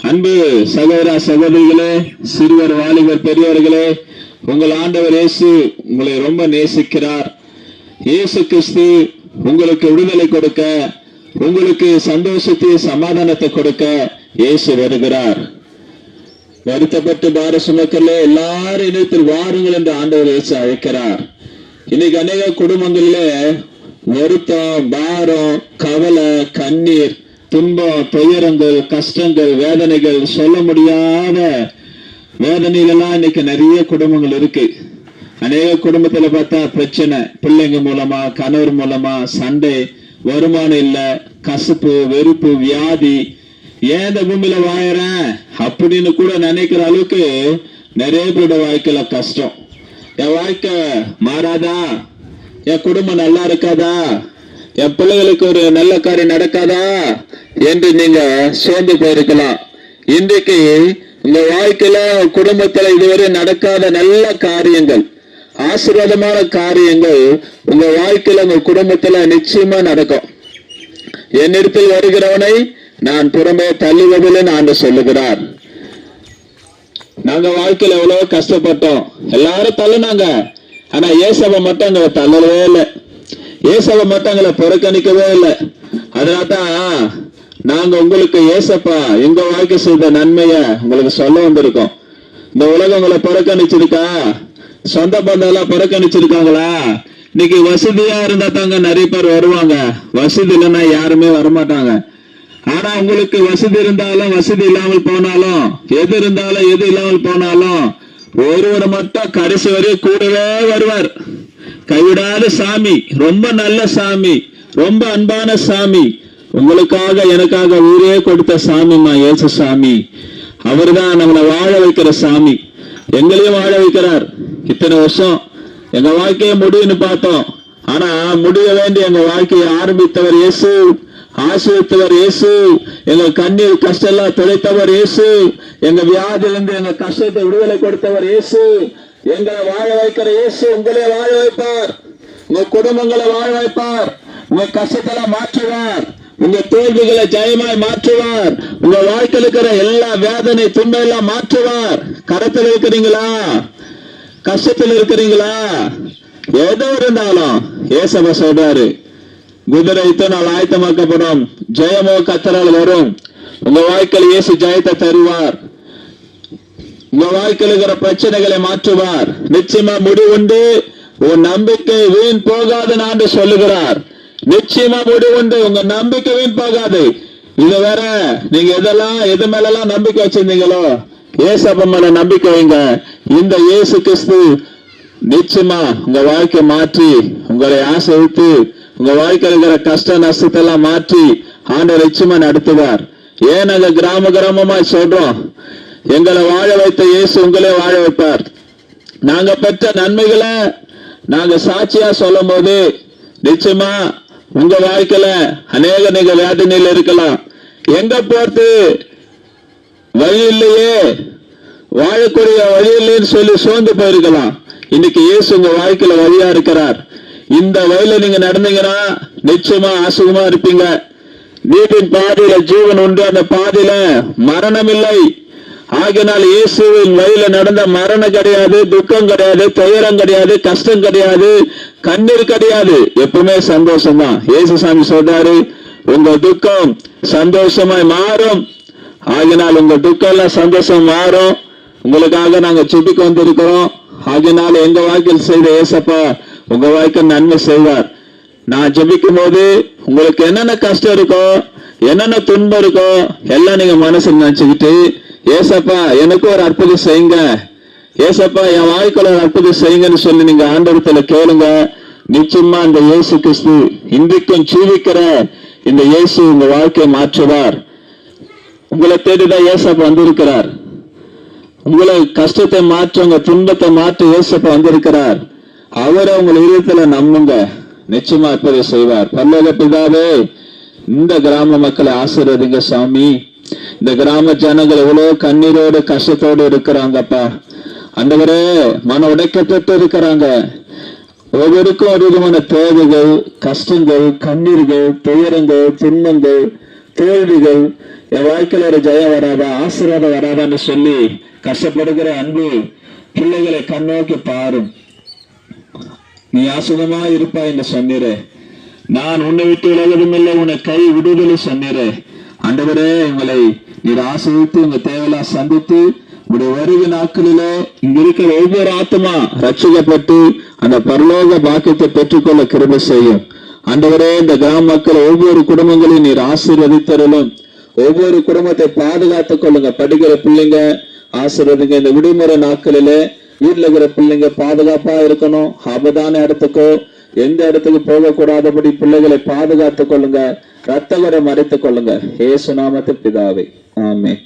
அன்பு சகோதர சகோதரிகளே, சிறுவர் வாலிபர் பெரியவர்களே, உங்கள் ஆண்டவர் இயேசு உங்களை ரொம்ப நேசிக்கிறார். இயேசு கிறிஸ்து உங்களுக்கு விடுதலை கொடுக்க, உங்களுக்கு சந்தோஷத்தை சமாதானத்தை கொடுக்க இயேசு வருகிறார். வருத்தப்பட்டு பார சுமக்கல எல்லாரும் இணையத்தில் வாருங்கள் என்று ஆண்டவர் இயேசு அழைக்கிறார். இன்னைக்கு அநேக குடும்பங்களில வருத்தம், பாரம், கவலை, கண்ணீர், துன்பம், துயரங்கள், கஷ்டங்கள், வேதனைகள், சொல்ல முடியாத வேதனைகள்லாம் இன்னைக்கு நிறைய குடும்பங்கள் இருக்கு. அநேக குடும்பத்துல பார்த்தா பிரச்சனை, பிள்ளைங்க மூலமா, கணவர் மூலமா சண்டை, வருமானம் இல்ல, கசப்பு, வெறுப்பு, வியாதி, ஏன் இந்த பூமியில வாழறேன் அப்படின்னு கூட நினைக்கிற அளவுக்கு நிறைய பேரோட வாழ்க்கையில கஷ்டம். என் வாழ்க்கை மாறாதா, என் குடும்பம் நல்லா இருக்காதா, என் பிள்ளைகளுக்கு ஒரு நல்ல காரியம் நடக்காதா என்று நீங்க சோர்ந்து போயிருக்கலாம். இன்றைக்கு இந்த வாழ்க்கையில குடும்பத்துல இதுவரை நடக்காத நல்ல காரியங்கள், ஆசீர்வாதமான காரியங்கள் உங்க வாழ்க்கையில உங்க குடும்பத்துல நிச்சயமா நடக்கும். என்னிடத்தில் வருகிறவனை நான் புறமே தள்ளுவதில்லை ஆண்டு சொல்லுகிறார். நாங்க வாழ்க்கையில எவ்வளவு கஷ்டப்பட்டோம், எல்லாரும் தள்ளுனாங்க. ஆனா ஏசப்பா மட்டும் எங்களை தள்ளவே இல்லை, ஏசப்பா மட்டும் எங்களை புறக்கணிக்கவே இல்லை. அதனால்தான் நாங்க உங்களுக்கு ஏசப்பா எங்க வாழ்க்கை செய்த நன்மைய உங்களுக்கு சொல்ல வந்திருக்கோம். இந்த உலகம் உங்களை புறக்கணிச்சிருக்கா? சொந்த பந்தம் எல்லாம் புறக்கணிச்சிருக்காங்களா? இன்னைக்கு வசதியா இருந்தா தாங்க நிறைய பேர் வருவாங்க, வசதி இல்லைன்னா யாருமே வரமாட்டாங்க. ஆனா உங்களுக்கு வசதி இருந்தாலும் வசதி இல்லாமல் போனாலும், எது இருந்தாலும் எது இல்லாமல் போனாலும், ஒருவர் மட்டும் கடைசி வரை கூடவே வருவார். கைவிடாத சாமி, ரொம்ப நல்ல சாமி, ரொம்ப அன்பான சாமி, உங்களுக்காக எனக்காக ஊரே கொடுத்த சாமிமா இயேசு சாமி. அவர் தான் நம்மளை வாழ வைக்கிற சாமி. எங்களையும் வாழ வைக்கிறார். இத்தனை வருஷம் எங்க வாழ்க்கையை முடியும்னு பார்த்தோம். ஆனா முடிய வேண்டிய எங்க வாழ்க்கையை ஆரம்பித்தவர் இயேசு, ஆசீர்வதித்தவர் இயேசு, எங்க கண்ணீர் கஷ்டம் எல்லாம் துடைத்தவர் இயேசு, எங்க வியாதியிலிருந்து எங்க கஷ்டத்தை விடுதலை கொடுத்தவர் இயேசு, எங்களை வாழ வைக்கிற இயேசு உங்களை வாழ வைப்பார். உங்க குடும்பங்களை வாழ வைப்பார். உங்க கஷ்டத்தெல்லாம் மாற்றுவார். உங்க தோல்விகளை ஜெயமாய் மாற்றுவார். உங்க வாழ்க்கையில் இருக்கிற எல்லா வேதனை துன்பம் எல்லாம் மாற்றுவார். கரத்தில் இருக்கிறீங்களா? கஷ்டத்தில் இருக்கிறீங்களா? ஏதோ இருந்தாலும் ஏசப்பா சொல்றாரு, குதிரை இத்தனால் ஆயத்தமாக்கப்படும், ஜெயமோ கத்தரால் வரும். உங்க வாழ்க்கையில் இயேசு ஜெயத்தை தருவார். உங்க வாழ்க்கையில் இருக்கிற பிரச்சனைகளை மாற்றுவார். நிச்சயமா முடிவுண்டு, உன் நம்பிக்கை வீண் போகாது நான் சொல்லுகிறார். நிச்சயமா முடிவுண்டு, உங்க நம்பிக்கை வீண் போகாது. இது வேற, நீங்க எது மேலாம் நம்பிக்கை வச்சிருந்தீங்களோ ஏசப்பா மேல நம்பிக்கை வைங்க. இந்த இயேசு கிறிஸ்து நிச்சயமா உங்க வாழ்க்கை மாற்றி உங்களை ஆசைவித்து உங்க வாழ்க்கையில் இருக்கிற கஷ்ட நஷ்டத்தை எல்லாம் மாற்றி ஆண்டவர் நிச்சயமா நடத்துவார். ஏன் நாங்க கிராமமா சொல்றோம், எங்களை வாழ வைத்த இயேசு உங்களே வாழ வைப்பார். நாங்க பெற்ற நன்மைகளை நாங்க சாட்சியா சொல்லும் போது நிச்சயமா உங்க வாழ்க்கையில அநேக நீங்க வேதனையில் இருக்கலாம். எங்க போறது வழி இல்லையே, வாழக்கூடிய வழி இல்லைன்னு சொல்லி சோர்ந்து போயிருக்கலாம். இன்னைக்கு இயேசு உங்க வாழ்க்கையில வழியா இருக்கிறார். இந்த வழியில நீங்க நடந்தீங்கன்னா நிச்சயமா ஆசுகமா இருப்பீங்க. வீட்டின் பாதையில ஜீவன் உண்டு, அந்த பாதையில மரணம் இல்லை. ஆகினால் இயேசுவின் வழியில நடந்த மரணம் கிடையாது, துக்கம் கிடையாது, துயரம் கிடையாது, கஷ்டம் கிடையாது, கண்ணீர் கிடையாது, எப்பவுமே சந்தோஷம் தான். இயேசு சாமி சொல்றாரு, உங்க துக்கம் சந்தோஷமாய் மாறும். ஆகினால் உங்க துக்கம் எல்லாம் சந்தோஷம் மாறும். உங்களுக்காக நாங்க சுபிக்க வந்திருக்கிறோம். ஆகினால எங்க வாழ்க்கையில் செய்த ஏசப்பா உங்க வாழ்க்கை நன்மை செய்வார். நான் ஜெபிக்கும் போது உங்களுக்கு என்னென்ன கஷ்டம் இருக்கோ, என்னென்ன துன்பம் இருக்கோ எல்லாம் நீங்க மனசுல நினைச்சுக்கிட்டு, ஏசப்பா எனக்கு ஒரு அற்புதம் செய்யுங்க, ஏசப்பா என் வாழ்க்கையில ஒரு அற்புதம் செய்யுங்கன்னு சொல்லி நீங்க ஆண்டவரத்துல கேளுங்க. நிச்சயமா இந்த இயேசு கிறிஸ்து இன்றைக்கும் ஜீவிக்கிற இந்த இயேசு உங்க வாழ்க்கையை மாற்றுவார். உங்களை தேடிதான் ஏசப்பா வந்திருக்கிறார். உங்களை கஷ்டத்தை மாற்ற, உங்க துன்பத்தை மாற்ற ஏசப்பா வந்திருக்கிறார். அவரை உங்க இதயத்துல நம்புங்க, நிச்சயமா அற்புதம் செய்வார். பரலோக பிதாவே, இந்த கிராம மக்களை ஆசீர்வதிங்க சாமி. இந்த கிராம ஜனங்கள் எவ்வளவு கண்ணீரோடு கஷ்டத்தோடு இருக்கிறாங்கப்பா. அந்தவரே மன உடைக்கப்பட்டு இருக்கிறாங்க. ஒவ்வொருக்கும் ஒரு விதமான தேவைகள், கஷ்டங்கள், கண்ணீர்கள், துயரங்கள், துன்பங்கள், தோல்விகள் என் வாழ்க்கையில ஒரு ஜெயம் வராதா, ஆசீர்வாதம் வராதான்னு சொல்லி கஷ்டப்படுகிற அன்பு பிள்ளைகளை கண்ணோக்கி பாரும். நீ ஆசுகமா இருப்பா என்று சொன்னீரே, நான் உன்னை விட்டு விலகுவதும் இல்லை, உன்னை கை விடுதலை சொன்னீரே. ஆண்டவரே, உங்களை நீர் ஆசிரித்து உங்க தேவையெல்லாம் சந்தித்து உடைய வருகை நாட்களிலே இங்க இருக்கிற ஒவ்வொரு ஆத்மா ரட்சிக்கப்பட்டு அந்த பரலோக பாக்கியத்தை பெற்றுக்கொள்ள கிருபை செய்யும். ஆண்டவரே, இந்த கிராம மக்கள் ஒவ்வொரு குடும்பங்களையும் நீர் ஆசீர்வதித்தருளும். ஒவ்வொரு குடும்பத்தை பாதுகாத்துக் கொள்ளுங்க. படிக்கிற பிள்ளைங்க ஆசீர்வதிங்க. இந்த விடுமுறை நாட்களிலே வீட்டுல இருக்கிற பிள்ளைங்க பாதுகாப்பா இருக்கணும். ஆபத்தான இடத்துக்கோ எந்த இடத்துக்கு போக கூடாதபடி பிள்ளைகளை பாதுகாத்துக் கொள்ளுங்க. ரத்தகரை மறைத்துக் கொள்ளுங்க. இயேசு நாமத்தில் பிதாவே, ஆமென்.